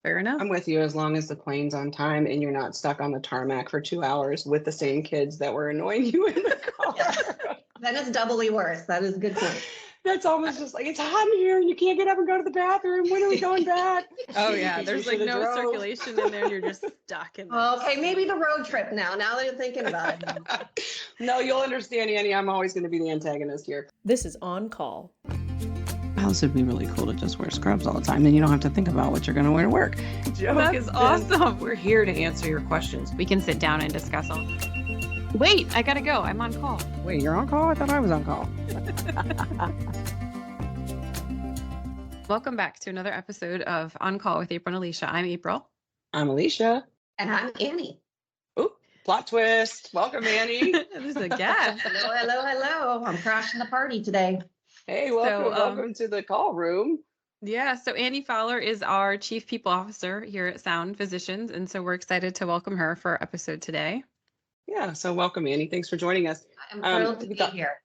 Fair enough. I'm with you as long as the plane's on time and you're not stuck on the tarmac for 2 hours with the same kids that were annoying you in the car. Then it's doubly worse. That is a good point. That's almost just like, it's hot in here and you can't get up and go to the bathroom. When are we going back? Oh yeah, Because there's we like should've no drove. circulation in there and you're just stuck in there. Okay, maybe the road trip now that you're thinking about it. No, you'll understand, Annie. I'm always going to be the antagonist here. This is On Call. House would be really cool to just wear scrubs all the time. Then you don't have to think about what you're going to wear to work. Joke is awesome. We're here to answer your questions. We can sit down and discuss all. Wait, I gotta go. I'm on call. Wait, you're on call? I thought I was on call. Welcome back to another episode of On Call with April and Alicia. I'm April. I'm Alicia. And I'm Annie. Ooh, plot twist. Welcome, Annie. There's a guest. Hello, hello, hello. I'm crashing the party today. Hey, welcome to the call room. Yeah, so Annie Fowler is our Chief People Officer here at Sound Physicians, and so we're excited to welcome her for our episode today. Yeah, so welcome, Annie. Thanks for joining us. I'm thrilled to be here.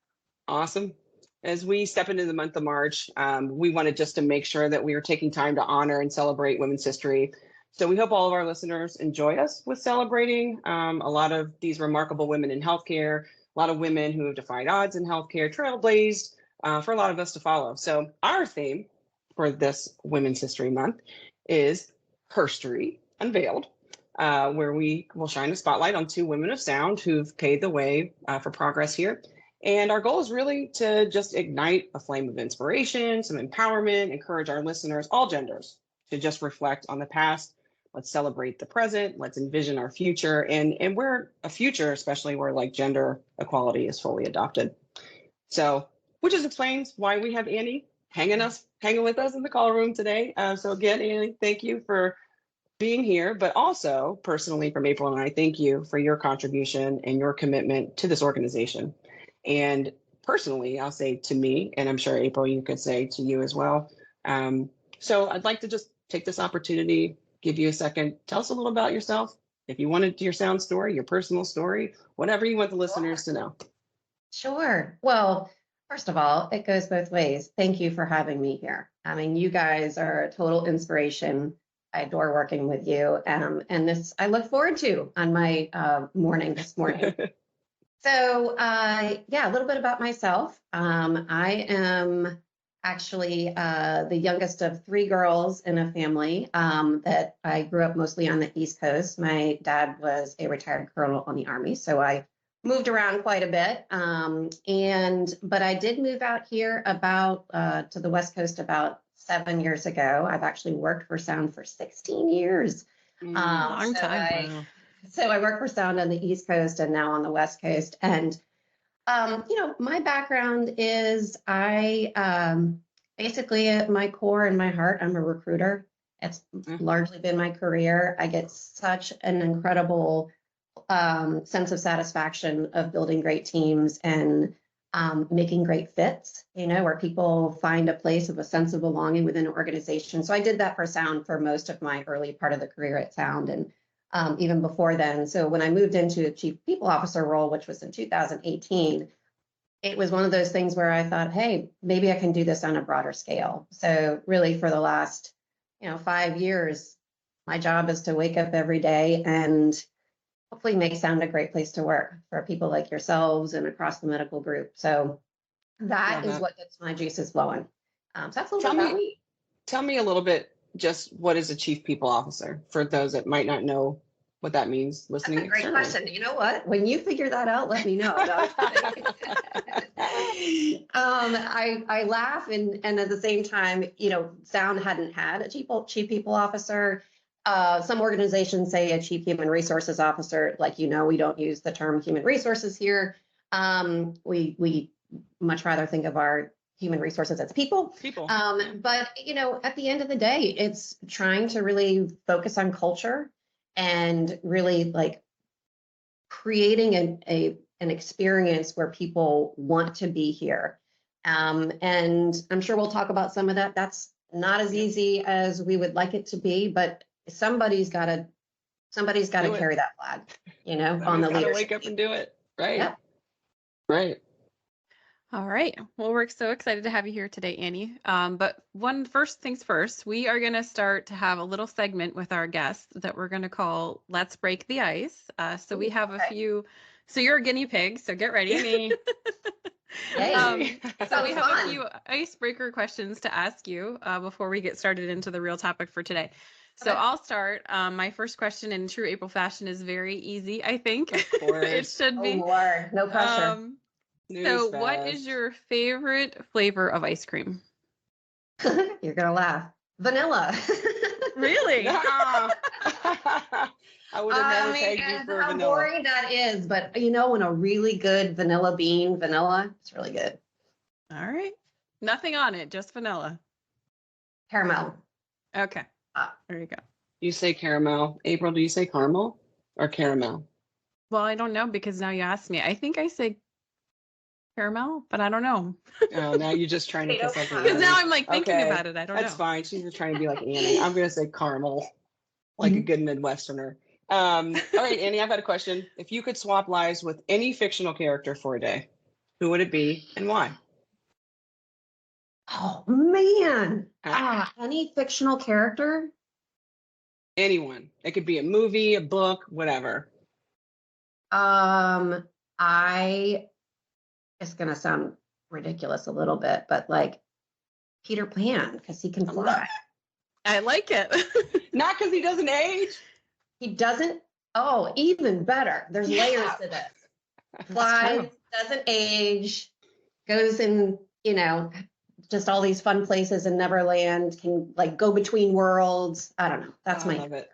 Awesome. As we step into the month of March, we wanted just to make sure that we are taking time to honor and celebrate women's history. So we hope all of our listeners enjoy us with celebrating a lot of these remarkable women in healthcare, a lot of women who have defied odds in healthcare, trailblazed for a lot of us to follow. So our theme for this Women's History Month is HERstory Unveiled, where we will shine a spotlight on two women of sound who've paved the way for progress here. And our goal is really to just ignite a flame of inspiration, some empowerment, encourage our listeners, all genders, to just reflect on the past. Let's celebrate the present. Let's envision our future, and where a future, especially where like gender equality is fully adopted. So, which just explains why we have Annie hanging with us in the call room today. So again, Annie, thank you for being here, but also personally from April and I, thank you for your contribution and your commitment to this organization. And personally, I'll say to me, and I'm sure April, you could say to you as well. So I'd like to just take this opportunity, give you a second, tell us a little about yourself. If you wanted your sound story, your personal story, whatever you want the listeners to know. Sure. Well, first of all, it goes both ways. Thank you for having me here. I mean, you guys are a total inspiration. I adore working with you. And this I look forward to on my morning this morning. So, yeah, a little bit about myself. I am actually the youngest of three girls in a family that I grew up mostly on the East Coast. My dad was a retired colonel on the Army, so I moved around quite a bit. But I did move out here about to the West Coast about 7 years ago. I've actually worked for Sound for 16 years. Long time. So I work for Sound on the East Coast and now on the West Coast. And, my background is basically at my core and my heart, I'm a recruiter. It's largely been my career. I get such an incredible sense of satisfaction of building great teams and making great fits, where people find a place of a sense of belonging within an organization. So I did that for Sound for most of my early part of the career at Sound. And even before then. So when I moved into a Chief People Officer role, which was in 2018, it was one of those things where I thought, hey, maybe I can do this on a broader scale. So really for the last, 5 years, my job is to wake up every day and hopefully make Sound a great place to work for people like yourselves and across the medical group. So that is what gets my juices flowing. So that's a little bit about me. Tell me a little bit, just what is a Chief People Officer for those that might not know what that means listening. That's a great question. You know what? When you figure that out, let me know. I laugh and at the same time, Sound hadn't had a chief people officer. Some organizations say a chief human resources officer. Like, we don't use the term human resources here. We much rather think of our human resources as people. But, at the end of the day, it's trying to really focus on culture and really like creating an experience where people want to be here. And I'm sure we'll talk about some of that. That's not as easy as we would like it to be, but somebody's got to carry that flag, on the leadership. Wake up and do it. Right. Yep. Right. All right. Well, we're so excited to have you here today, Annie. But first things first, we are going to start to have a little segment with our guests that we're going to call Let's Break the Ice. So we have a few. So you're a guinea pig, so get ready. Yay. So we have a few icebreaker questions to ask you before we get started into the real topic for today. So I'll start. My first question in true April fashion is very easy, I think. Of course. It should be. Oh, Lord, no pressure. So what is your favorite flavor of ice cream? You're going to laugh. Vanilla. Really? I would have never pegged you for how vanilla. boring that is, but you know, when a really good vanilla bean vanilla, it's really good. All right. Nothing on it, just vanilla. Caramel. Okay. There you go. You say caramel. April, do you say caramel or caramel? Well, I don't know because now you asked me. I think I say caramel, but I don't know. Oh, now you're just trying to piss off Because now I'm like thinking Okay, about it. I don't know. That's fine. She's just trying to be like Annie. I'm going to say caramel, like a good Midwesterner. All right, Annie, I've got a question. If you could swap lives with any fictional character for a day, who would it be and why? Oh man. Any fictional character? Anyone. It could be a movie, a book, whatever. It's gonna sound ridiculous a little bit, but like Peter Pan, because he can fly. I like it. Not because he doesn't age. He doesn't. Oh, even better. There's layers to this. Flies, doesn't age, goes in, just all these fun places in Neverland, can like go between worlds. I don't know. That's I my love it.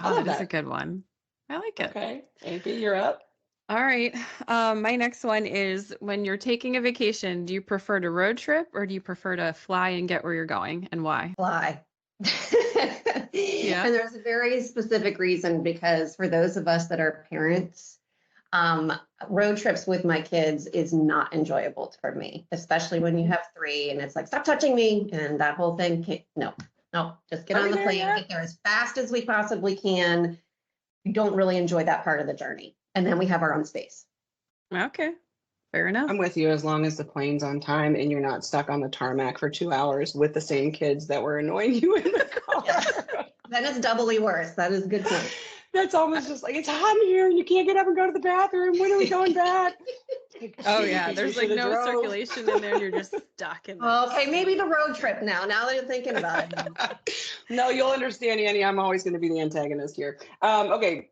Oh, that is a good one. I like it. Okay. AP, you're up. All right. My next one is when you're taking a vacation, do you prefer to road trip or do you prefer to fly and get where you're going and why? fly. Yeah. And there's a very specific reason because for those of us that are parents, road trips with my kids is not enjoyable for me, especially when you have 3 and it's like, stop touching me. And that whole thing. No, just get on the plane, get there as fast as we possibly can. You don't really enjoy that part of the journey. And then we have our own space. Okay. Fair enough. I'm with you as long as the plane's on time and you're not stuck on the tarmac for 2 hours with the same kids that were annoying you in the car. Then it's doubly worse. That is a good point. That's almost just like, it's hot in here and you can't get up and go to the bathroom. When are we going back? Oh yeah, there's like no circulation in there and you're just stuck in there. Okay, maybe the road trip now that you're thinking about it. No, you'll understand, Annie. I'm always going to be the antagonist here. Okay,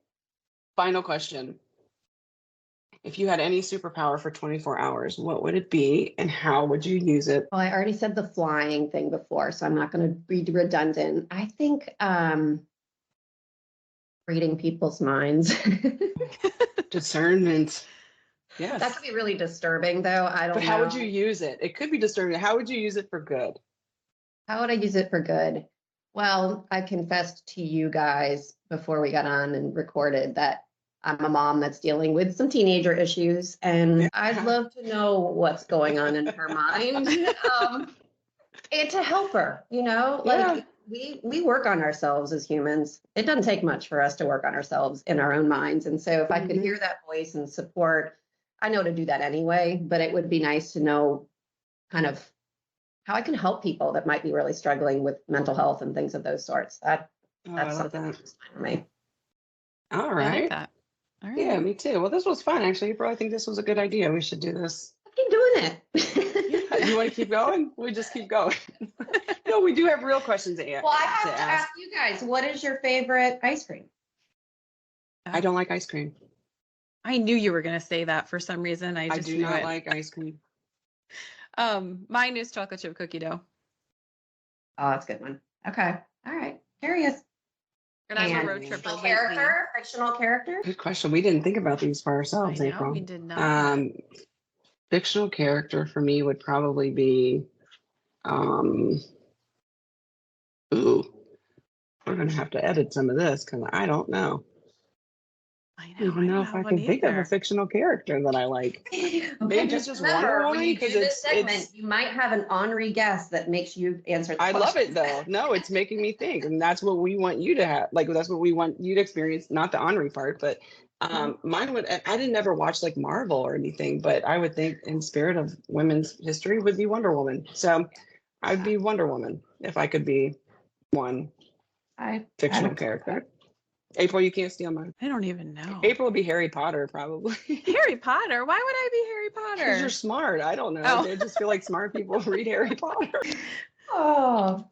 final question. If you had any superpower for 24 hours, what would it be and how would you use it? Well, I already said the flying thing before, so I'm not going to be redundant. I think reading people's minds. Discernment. Yes. That could be really disturbing, though. I don't know. But how would you use it? It could be disturbing. How would you use it for good? How would I use it for good? Well, I confessed to you guys before we got on and recorded that I'm a mom that's dealing with some teenager issues, and I'd love to know what's going on in her mind, and to help her. We work on ourselves as humans. It doesn't take much for us to work on ourselves in our own minds, and so if I could hear that voice and support, I know to do that anyway. But it would be nice to know kind of how I can help people that might be really struggling with mental health and things of those sorts. That's something that's fine for me. All I right. like that. All right. Yeah, me too. Well, this was fun, actually. April, I think this was a good idea. We should do this. Keep doing it. You want to keep going? We just keep going. No, we do have real questions to Well, I have to ask you guys, what is your favorite ice cream? I don't like ice cream. I knew you were going to say that for some reason. I do knew not it. like ice cream. Mine is chocolate chip cookie dough. Oh, that's a good one. Okay. All right. Curious. And I'm a And road tripper. fictional character? Good question. We didn't think about these for ourselves, I know, April. we did not. Fictional character for me would probably be, we're going to have to edit some of this because I don't know. I don't even know if I can think of a fictional character that I like. Okay, Maybe it's just Wonder remember, Woman when you do because this segment, you might have an ornery guess that makes you answer the I love question. it though. No, it's making me think, and that's what we want you to have. Like that's what we want you to experience. Not the ornery part, but mine would. I didn't ever watch like Marvel or anything, but I would think in spirit of women's history would be Wonder Woman. So I'd be Wonder Woman if I could be one fictional character. April, you can't steal mine. I don't even know. April would be Harry Potter, probably. Harry Potter? Why would I be Harry Potter? Because you're smart. I don't know. Oh. I just feel like smart people read Harry Potter. Oh,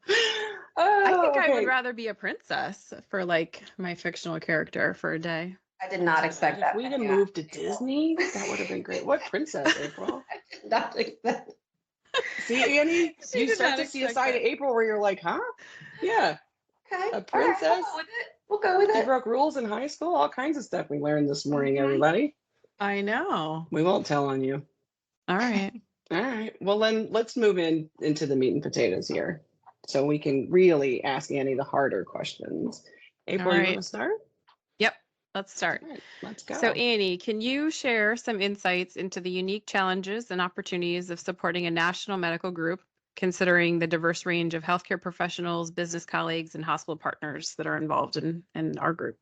I think I would okay. rather be a princess for like my fictional character for a day. I did not expect If that. we had moved to Disney, that would have been great. What princess, April? I did not expect. See, Annie, She you did start not to see a expect side that. of April where you're like, huh? Yeah. Okay, A all right, princess? We'll go with She it. broke rules in high school. All kinds of stuff we learned this morning, Mhm. everybody. I know. We won't tell on you. All right. All right. Well, then let's move into the meat and potatoes here, so we can really ask Annie the harder questions. April, you right. want to start? Yep. Let's start. All right, let's go. So, Annie, can you share some insights into the unique challenges and opportunities of supporting a national medical group, considering the diverse range of healthcare professionals, business colleagues, and hospital partners that are involved in our group?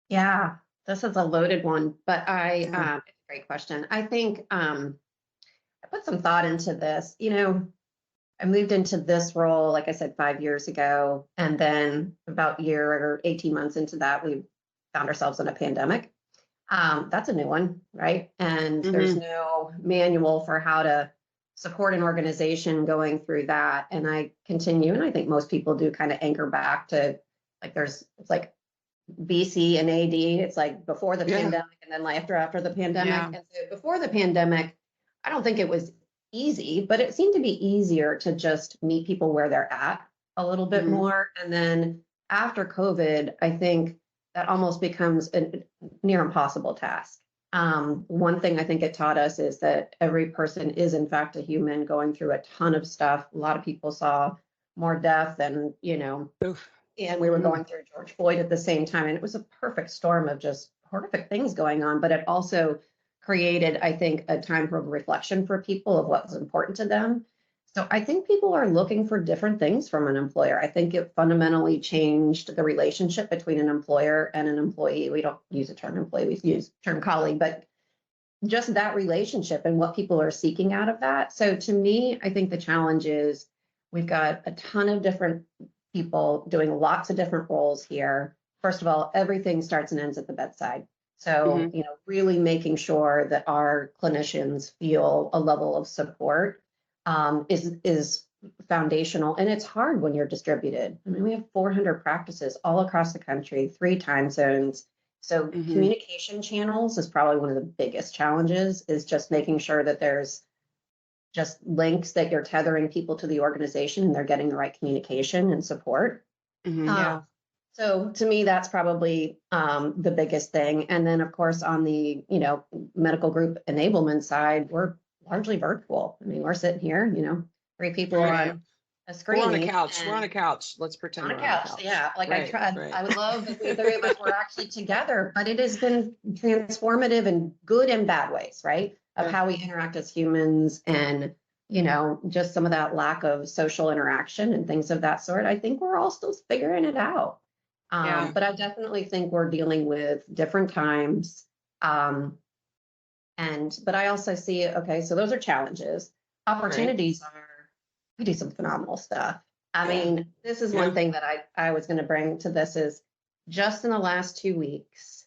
Yeah, this is a loaded one, but Yeah. it's a great question. I think I put some thought into this. I moved into this role, like I said, 5 years ago, and then about a year or 18 months into that, we found ourselves in a pandemic. That's a new one, right? And there's no manual for how to support an organization going through that. And I continue, and I think most people do, kind of anchor back to like it's like BC and AD. It's like before the pandemic and then after the pandemic. Yeah. And so before the pandemic, I don't think it was easy, but it seemed to be easier to just meet people where they're at a little bit more. And then after COVID, I think that almost becomes a near impossible task. One thing I think it taught us is that every person is in fact a human going through a ton of stuff. A lot of people saw more death than, Oof. and we were going through George Floyd at the same time. And it was a perfect storm of just horrific things going on, but it also created, I think, a time for reflection for people of what was important to them. So I think people are looking for different things from an employer. I think it fundamentally changed the relationship between an employer and an employee. We don't use the term employee, we use the term colleague, but just that relationship and what people are seeking out of that. So to me, I think the challenge is we've got a ton of different people doing lots of different roles here. First of all, everything starts and ends at the bedside. So, really making sure that our clinicians feel a level of support is foundational. And it's hard when you're distributed. I mean, we have 400 practices all across the country, 3 time zones. So communication channels is probably one of the biggest challenges, is just making sure that there's just links that you're tethering people to the organization and they're getting the right communication and support. So to me, that's probably the biggest thing. And then, of course, on the medical group enablement side, we're largely virtual. I mean, we're sitting here, 3 people on a screen. We're on a couch. We're on a couch. Let's pretend On a we're couch. on a couch. Yeah, like Right, I tried. right. I would love if the 3 of us were actually together, but it has been transformative in good and bad ways, right? Of how we interact as humans and just some of that lack of social interaction and things of that sort. I think we're all still figuring it out. But I definitely think we're dealing with different times. But I also see, okay, so those are challenges. Opportunities are, we do some phenomenal stuff. I mean, this is one thing that I was going to bring to this is just in the last 2 weeks,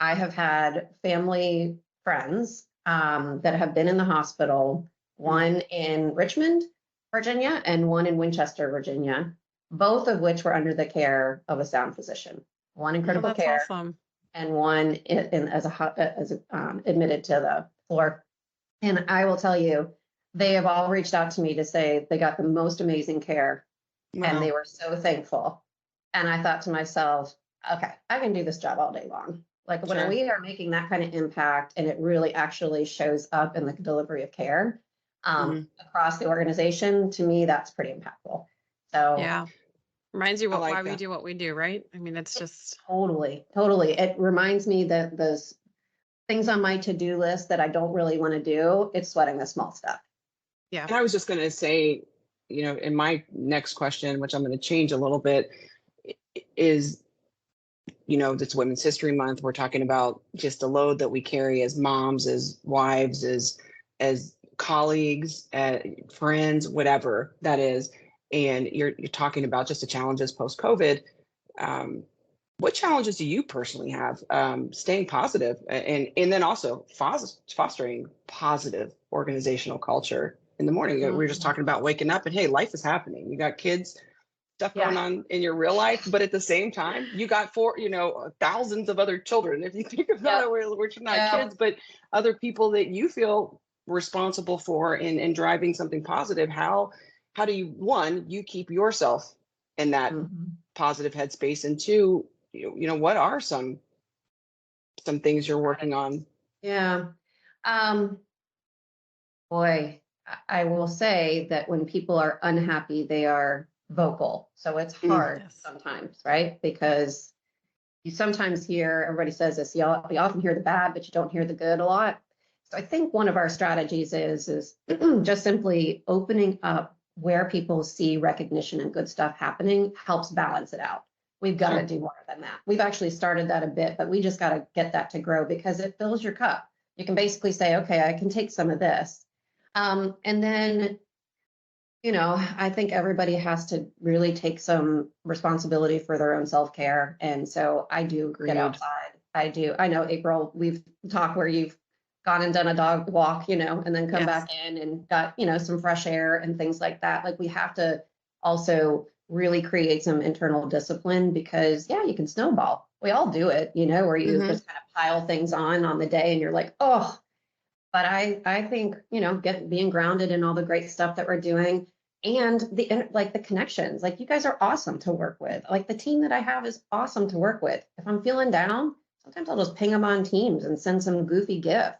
I have had family friends that have been in the hospital, one in Richmond, Virginia, and one in Winchester, Virginia, both of which were under the care of a sound physician, one in critical care and one admitted to the floor. And I will tell you, they have all reached out to me to say they got the most amazing care and they were so thankful. And I thought to myself, okay, I can do this job all day long. Like when we are making that kind of impact and it really actually shows up in the delivery of care across the organization, to me, that's pretty impactful. So Reminds you I like why we that. do what we do, right? I mean, it's just Totally, totally. It reminds me that those things on my to-do list that I don't really want to do, it's sweating the small stuff. yeah. And I was just going to say, in my next question, which I'm going to change a little bit, is, it's Women's History Month. We're talking about just the load that we carry as moms, as wives, as colleagues, friends, whatever that is. And you're talking about just the challenges post-COVID. What challenges do you personally have staying positive and then also fostering positive organizational culture in the morning? We were just talking about waking up and, hey, life is happening. You got kids, stuff going on in your real life, but at the same time, you got thousands of other children. If you think about it, which are not kids, but other people that you feel responsible for in driving something positive. How do you keep yourself in that positive headspace, and two, what are some things you're working on? Yeah. Boy, I will say that when people are unhappy, they are vocal. So it's hard sometimes, right? Because you sometimes hear, everybody says this, you often hear the bad, but you don't hear the good a lot. So I think one of our strategies is just simply opening up where people see recognition and good stuff happening helps balance it out. We've got to do more than that. We've actually started that a bit, but we just got to get that to grow because it fills your cup. You can basically say, okay, I can take some of this. And then, I think everybody has to really take some responsibility for their own self-care. And so I do get outside. I do. I know, April, we've talked where you've gone and done a dog walk, and then come back in and got, some fresh air and things like that. Like we have to also really create some internal discipline because you can snowball. We all do it, where you just kind of pile things on the day and you're like, oh. But I think, being grounded in all the great stuff that we're doing and the connections, like you guys are awesome to work with. Like the team that I have is awesome to work with. If I'm feeling down, sometimes I'll just ping them on Teams and send some goofy GIF,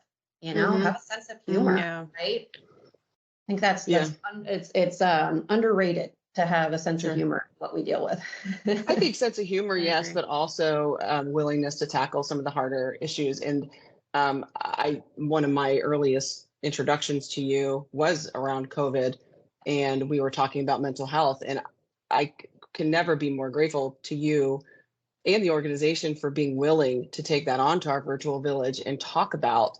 have a sense of humor, right? I think that's it's underrated to have a sense of humor, what we deal with. I think sense of humor, yes, but also willingness to tackle some of the harder issues. And one of my earliest introductions to you was around COVID, and we were talking about mental health. And I can never be more grateful to you and the organization for being willing to take that onto our virtual village and talk about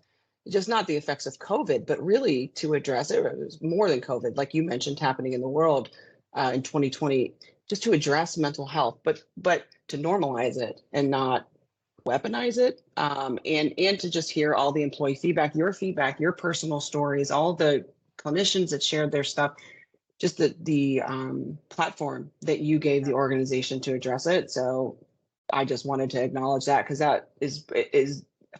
just not the effects of COVID, but really to address it. It was more than COVID, like you mentioned, happening in the world in 2020, just to address mental health, but to normalize it and not weaponize it, and to just hear all the employee feedback, your personal stories, all the clinicians that shared their stuff, just the platform that you gave the organization to address it. So I just wanted to acknowledge that because that is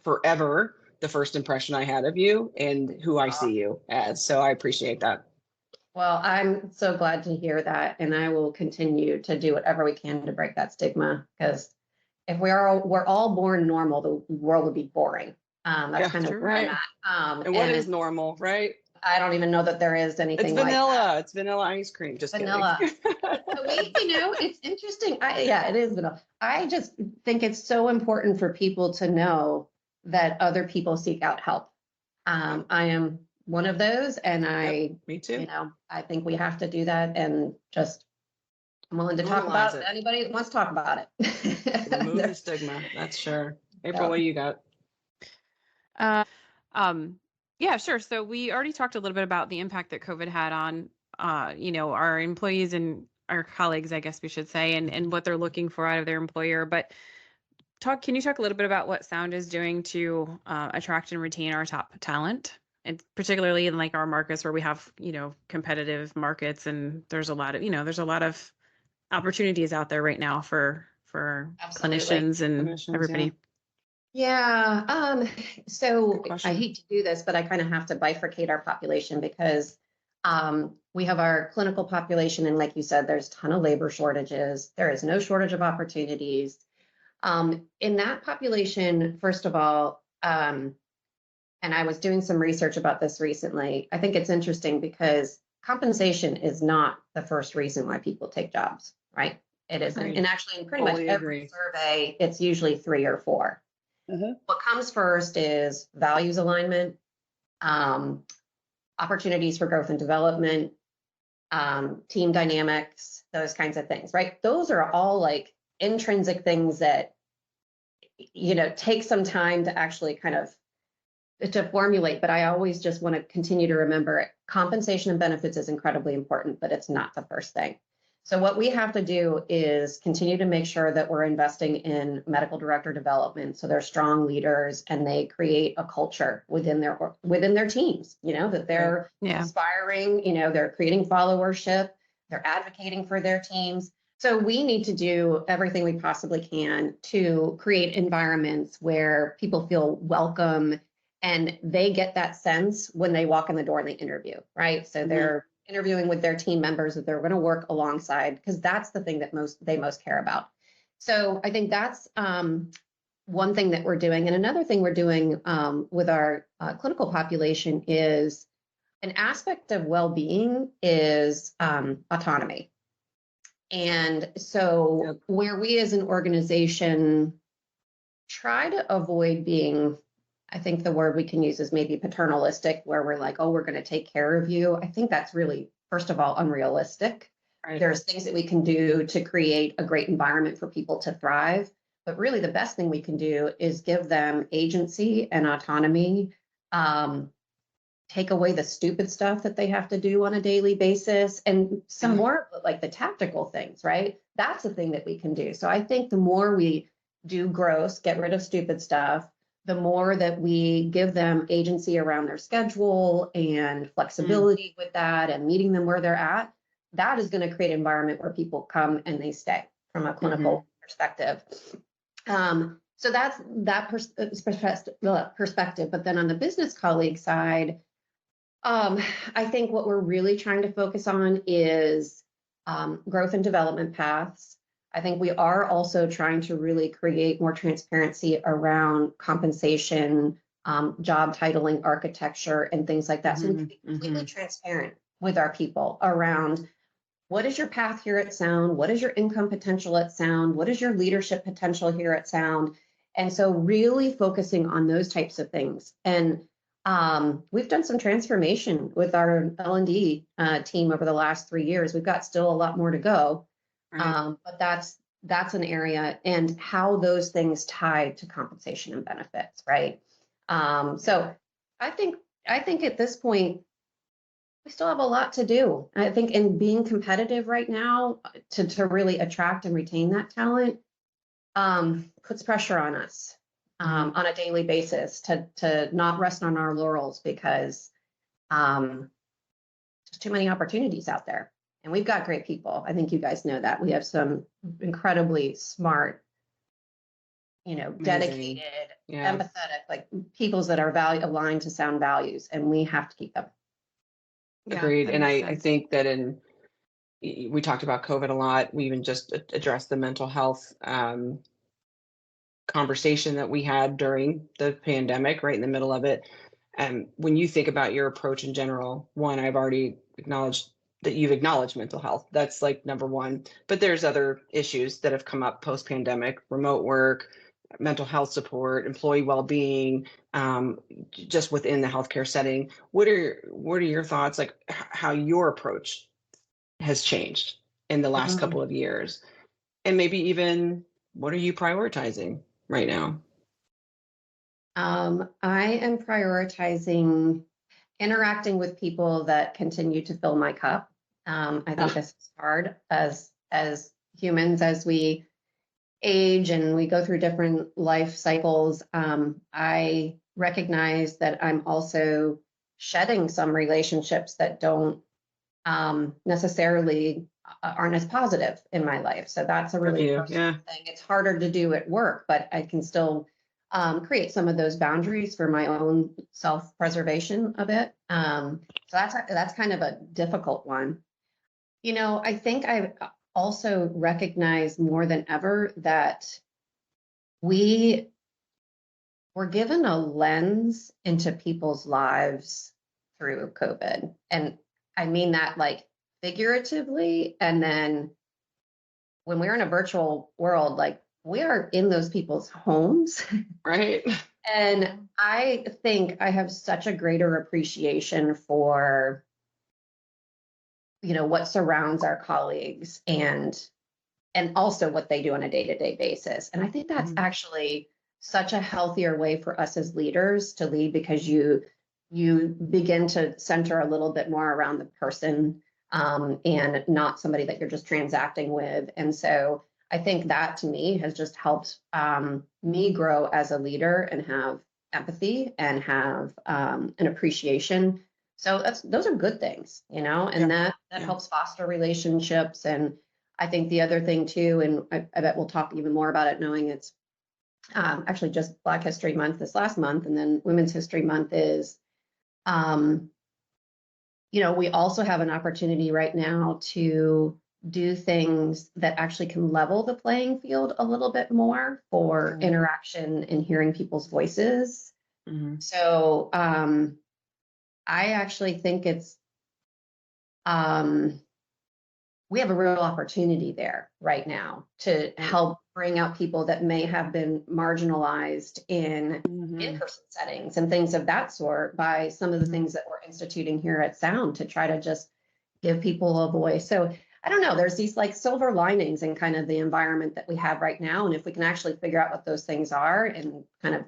forever the first impression I had of you and who I see you as. So I appreciate that. Well, I'm so glad to hear that, and I will continue to do whatever we can to break that stigma because if we're all born normal, the world would be boring. That's kind of where I'm at. And what is normal, right? I don't even know that there is anything. It's vanilla. Like that. It's vanilla ice cream. Just vanilla. It's interesting. It is vanilla. I just think it's so important for people to know that other people seek out help. I am one of those, and me too. I think we have to do that, and just. I'm willing to talk about it. Anybody that wants to talk about it. Remove the stigma. That's sure. April, what do you got? Yeah, sure. So we already talked a little bit about the impact that COVID had on, our employees and our colleagues, I guess we should say, and what they're looking for out of their employer. But can you talk a little bit about what Sound is doing to attract and retain our top talent? And particularly in like our markets where we have, competitive markets, and there's a lot of opportunities out there right now for clinicians and everybody. So I hate to do this, but I kind of have to bifurcate our population because we have our clinical population, and like you said, there's a ton of labor shortages. There is no shortage of opportunities. In that population, first of all, and I was doing some research about this recently, I think it's interesting because compensation is not the first reason why people take jobs, right? It isn't. Agreed. And actually, in pretty much Totally every agree. survey, it's usually 3 or 4. What comes first is values alignment, opportunities for growth and development, team dynamics, those kinds of things, right? Those are all like intrinsic things that, take some time to actually kind of to formulate, but I always just want to continue to remember compensation and benefits is incredibly important, but it's not the first thing. So what we have to do is continue to make sure that we're investing in medical director development, so they're strong leaders and they create a culture within their teams, that they're inspiring, they're creating followership, they're advocating for their teams. So we need to do everything we possibly can to create environments where people feel welcome and they get that sense when they walk in the door and they interview, right? So they're interviewing with their team members that they're going to work alongside, because that's the thing that they most care about. So I think that's one thing that we're doing. And another thing we're doing with our clinical population is an aspect of well-being is autonomy. And so where we as an organization try to avoid being, I think the word we can use is maybe paternalistic, where we're like, oh, we're going to take care of you. I think that's really, first of all, unrealistic. Right. There's things that we can do to create a great environment for people to thrive. But really the best thing we can do is give them agency and autonomy, take away the stupid stuff that they have to do on a daily basis, and some more like the tactical things, right? That's the thing that we can do. So I think the more we do gross, get rid of stupid stuff, the more that we give them agency around their schedule and flexibility with that and meeting them where they're at, that is going to create an environment where people come and they stay from a clinical perspective. So that's that perspective. But then on the business colleague side, I think what we're really trying to focus on is growth and development paths. I think we are also trying to really create more transparency around compensation, job titling, architecture, and things like that. So we can be completely transparent with our people around what is your path here at Sound? What is your income potential at Sound? What is your leadership potential here at Sound? And so really focusing on those types of things. And we've done some transformation with our L&D team over the last 3 years. We've got still a lot more to go. Right. But that's an area, and how those things tie to compensation and benefits, right? So I think at this point we still have a lot to do. I think in being competitive right now to really attract and retain that talent puts pressure on us on a daily basis to not rest on our laurels, because there's too many opportunities out there. And we've got great people. I think you guys know that. We have some incredibly smart, dedicated, empathetic, like peoples that are aligned to Sound values, and we have to keep them. Agreed. And I think that we talked about COVID a lot. We even just addressed the mental health conversation that we had during the pandemic, right in the middle of it. And when you think about your approach in general, one, I've already acknowledged that you've acknowledged mental health. That's like number one. But there's other issues that have come up post-pandemic: remote work, mental health support, employee well-being, just within the healthcare setting. What are your thoughts, like how your approach has changed in the last couple of years? And maybe even what are you prioritizing right now? I am prioritizing interacting with people that continue to fill my cup. I think this is hard as humans, as we age and we go through different life cycles. I recognize that I'm also shedding some relationships that don't necessarily aren't as positive in my life. So that's a really personal thing. It's harder to do at work, but I can still create some of those boundaries for my own self-preservation a bit. So that's kind of a difficult one. I think I've also recognized more than ever that we were given a lens into people's lives through COVID. And I mean that like figuratively, and then when we're in a virtual world, like we are in those people's homes. Right. And I think I have such a greater appreciation for, what surrounds our colleagues and also what they do on a day-to-day basis. And I think that's actually such a healthier way for us as leaders to lead, because you begin to center a little bit more around the person, and not somebody that you're just transacting with. And so I think that to me has just helped me grow as a leader and have empathy and have an appreciation. So those are good things, and that helps foster relationships. And I think the other thing too, and I bet we'll talk even more about it, knowing it's actually just Black History Month this last month, and then Women's History Month is, we also have an opportunity right now to do things that actually can level the playing field a little bit more for interaction and hearing people's voices. So I actually think it's, we have a real opportunity there right now to help bring out people that may have been marginalized in in-person settings and things of that sort by some of the things that we're instituting here at Sound to try to just give people a voice. So I don't know, there's these like silver linings in kind of the environment that we have right now. And if we can actually figure out what those things are and kind of,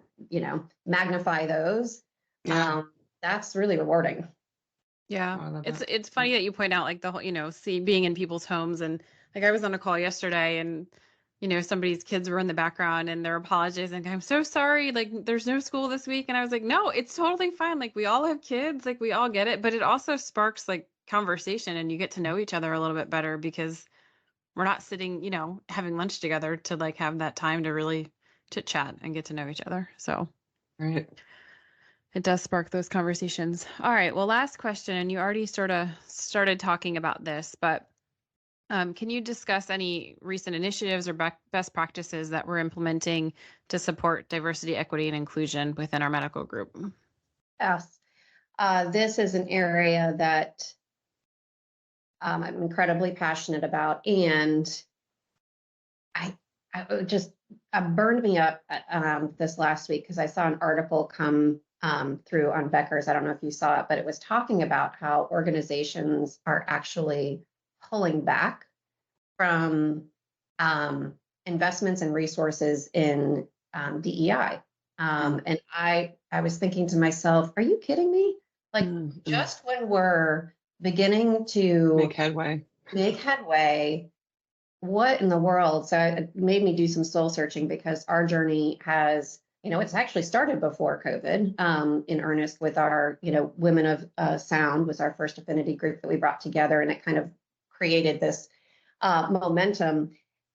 magnify those, that's really rewarding. Yeah, it's funny that you point out like the whole, being in people's homes. And like I was on a call yesterday, and somebody's kids were in the background and they're apologizing. I'm so sorry, like there's no school this week. And I was like, no, it's totally fine. Like we all have kids, like we all get it. But it also sparks like conversation, and you get to know each other a little bit better because we're not sitting, having lunch together to like have that time to really chit chat and get to know each other. So Right. it does spark those conversations. All right. Well, last question, and you already sort of started talking about this, but can you discuss any recent initiatives or best practices that we're implementing to support diversity, equity, and inclusion within our medical group? Yes. This is an area that I'm incredibly passionate about, and I just burned me up this last week because I saw an article come through on Becker's. I don't know if you saw it, but it was talking about how organizations are actually pulling back from investments and resources in DEI. And I was thinking to myself, are you kidding me? Like just when we're beginning to make headway, what in the world? So it made me do some soul searching, because our journey has, it's actually started before COVID in earnest with our, Women of Sound was our first affinity group that we brought together, and it kind of created this momentum.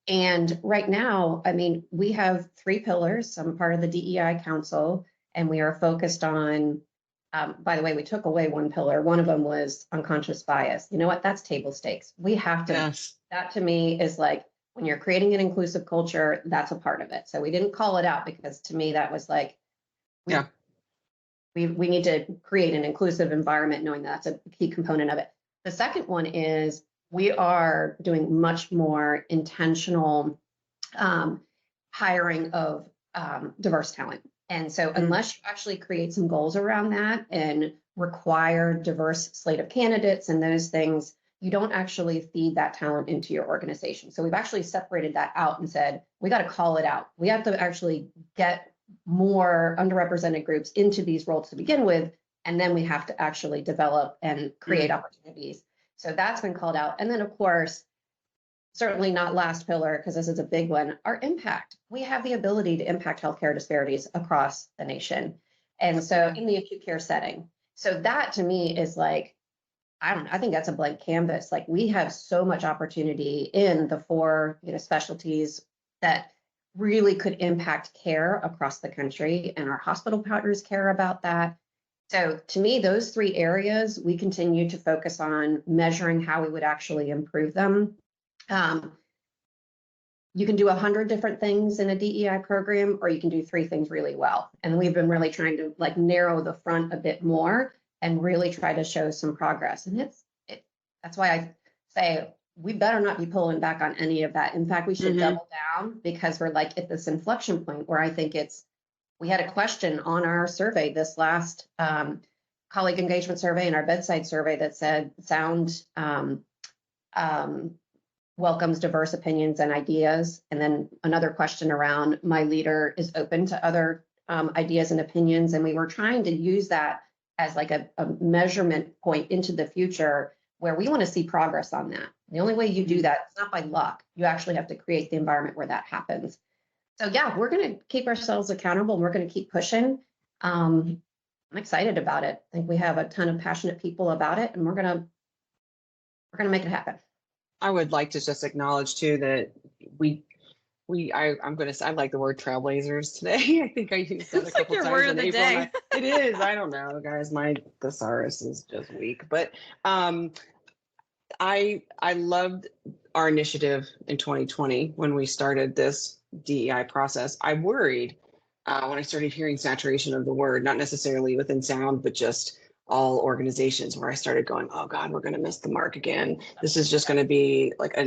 And right now, I mean, we have 3 pillars. I'm part of the DEI Council, and we are focused on, by the way, we took away 1 pillar. One of them was unconscious bias. You know what? That's table stakes. We have to, that to me is like, when you're creating an inclusive culture, that's a part of it. So we didn't call it out, because to me, that was like, we need to create an inclusive environment, knowing that's a key component of it. The second one is we are doing much more intentional hiring of diverse talent. And so unless you actually create some goals around that and require diverse slate of candidates and those things, you don't actually feed that talent into your organization. So we've actually separated that out and said, we got to call it out. We have to actually get more underrepresented groups into these roles to begin with, and then we have to actually develop and create opportunities. So that's been called out. And then, of course, certainly not last pillar, because this is a big one, our impact. We have the ability to impact healthcare disparities across the nation. And so in the acute care setting. So that to me is like, I don't know, I think that's a blank canvas. Like we have so much opportunity in the 4 specialties that really could impact care across the country, and our hospital partners care about that. So to me, those 3 areas, we continue to focus on measuring how we would actually improve them. You can do 100 different things in a DEI program, or you can do 3 things really well. And we've been really trying to like narrow the front a bit more and really try to show some progress. And that's why I say we better not be pulling back on any of that. In fact, we should Mhm. double down, because we're like at this inflection point where I think we had a question on our survey, this last colleague engagement survey and our bedside survey, that said sound welcomes diverse opinions and ideas. And then another question around, my leader is open to other ideas and opinions. And we were trying to use that as like a measurement point into the future, where we want to see progress on that. The only way you do that, it's not by luck. You actually have to create the environment where that happens. So yeah, we're going to keep ourselves accountable, and we're going to keep pushing. I'm excited about it. I think we have a ton of passionate people about it, and we're going to make it happen. I would like to just acknowledge too that I'm going to say, I like the word trailblazers today. I think I used that a It's like couple your times word in of the April. day. It is. I don't know, guys. My thesaurus is just weak, but I loved our initiative in 2020 when we started this DEI process. I worried when I started hearing saturation of the word, not necessarily within sound, but just all organizations, where I started going, oh God, we're going to miss the mark again. This is just going to be like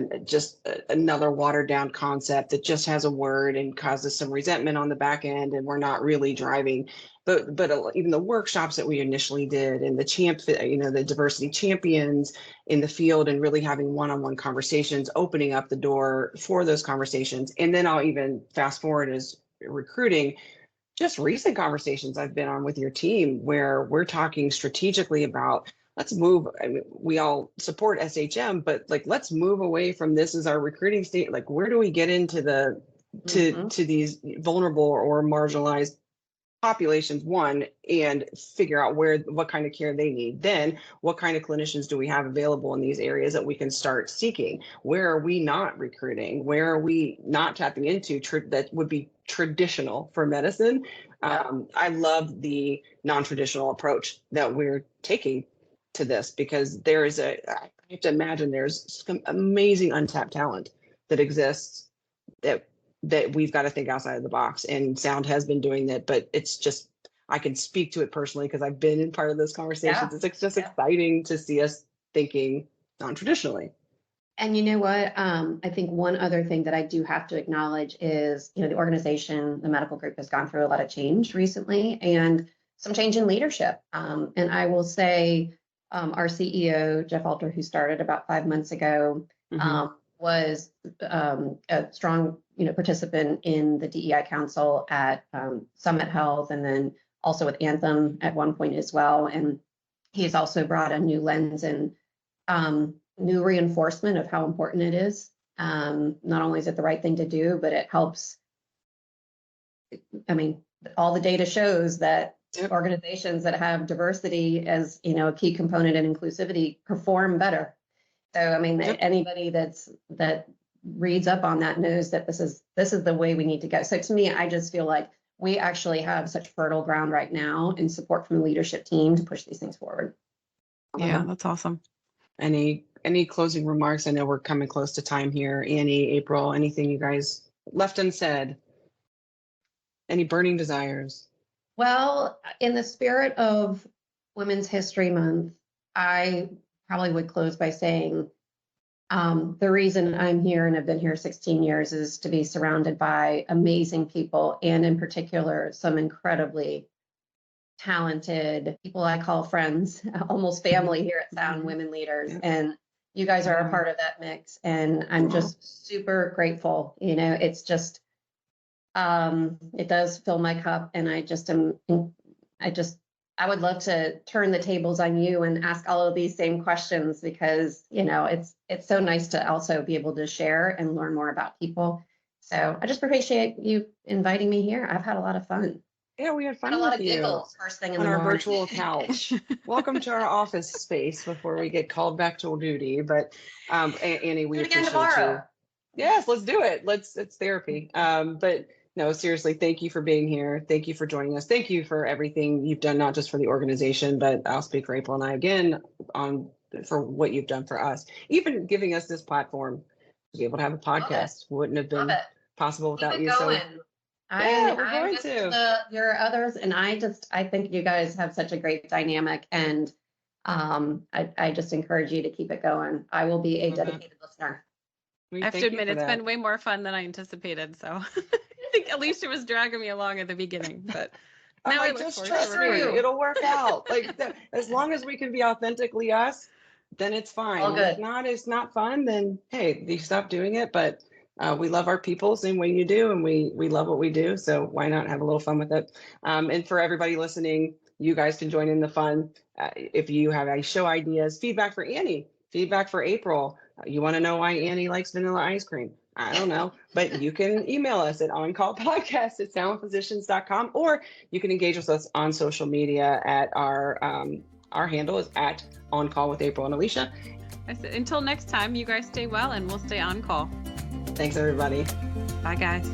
another watered down concept that just has a word and causes some resentment on the back end, and we're not really driving. But even the workshops that we initially did, and the diversity champions in the field, and really having one-on-one conversations, opening up the door for those conversations. And then I'll even fast forward as recruiting, just recent conversations I've been on with your team, where we're talking strategically about, let's move. I mean, we all support SHM, but like, let's move away from this as our recruiting state. Like, where do we get into to these vulnerable or marginalized populations, one, and figure out what kind of care they need. Then what kind of clinicians do we have available in these areas that we can start seeking? Where are we not recruiting? Where are we not tapping into that would be traditional for medicine? I love the non-traditional approach that we're taking to this, because I have to imagine there's some amazing untapped talent that exists that we've got to think outside of the box, and sound has been doing that. But it's just, I can speak to it personally because I've been in part of those conversations. It's just exciting to see us thinking non-traditionally. And you know what? I think one other thing that I do have to acknowledge is, the organization, the medical group, has gone through a lot of change recently, and some change in leadership. And I will say, our CEO, Jeff Alter, who started about 5 months ago, was a strong, participant in the DEI Council at Summit Health, and then also with Anthem at one point as well. And he's also brought a new lens and new reinforcement of how important it is. Not only is it the right thing to do, but it helps. I mean, all the data shows that organizations that have diversity as, a key component in inclusivity perform better. So, I mean, anybody that reads up on that knows that this is the way we need to go. So to me, I just feel like we actually have such fertile ground right now, and support from the leadership team to push these things forward. Yeah, that's awesome. Any closing remarks? I know we're coming close to time here. Annie, April, anything you guys left unsaid? Any burning desires? Well, in the spirit of Women's History Month, I probably would close by saying the reason I'm here and have been here 16 years is to be surrounded by amazing people, and in particular, some incredibly talented people I call friends, almost family here at Sound, women leaders. And you guys are a part of that mix. And I'm just super grateful. It's just, it does fill my cup. And I would love to turn the tables on you and ask all of these same questions, because, it's so nice to also be able to share and learn more about people. So I just appreciate you inviting me here. I've had a lot of fun. Yeah, we had fun with a lot of you giggles first thing in on the our morning. virtual couch. Welcome to our office space before we get called back to duty. But Annie, we appreciate tomorrow. you. Yes, let's do it. It's therapy. But no, seriously, thank you for being here. Thank you for joining us. Thank you for everything you've done, not just for the organization, but I'll speak for April and I again for what you've done for us. Even giving us this platform to be able to have a podcast wouldn't have been possible without you. Going. So I'm going to. There are others, and I think you guys have such a great dynamic, and I just encourage you to keep it going. I will be a Mhm. dedicated listener. We I have to thank you admit, for it's that. been way more fun than I anticipated. So I think Alicia was dragging me along at the beginning, but I'm now I like, look just forward trust to me, recording. it'll work out. Like, as long as we can be authentically us, then it's fine. All And if good. not, it's not fun, then hey, you stop doing it. But we love our people same way you do, and we love what we do. So why not have a little fun with it? And for everybody listening, you guys can join in the fun. If you have any show ideas, feedback for Annie, feedback for April, you want to know why Annie likes vanilla ice cream, I don't know, but you can email us at oncallpodcast@soundphysicians.com, or you can engage with us on social media at our handle is at On Call with April and Alicia. Until next time, you guys stay well and we'll stay on call. Thanks, everybody. Bye, guys.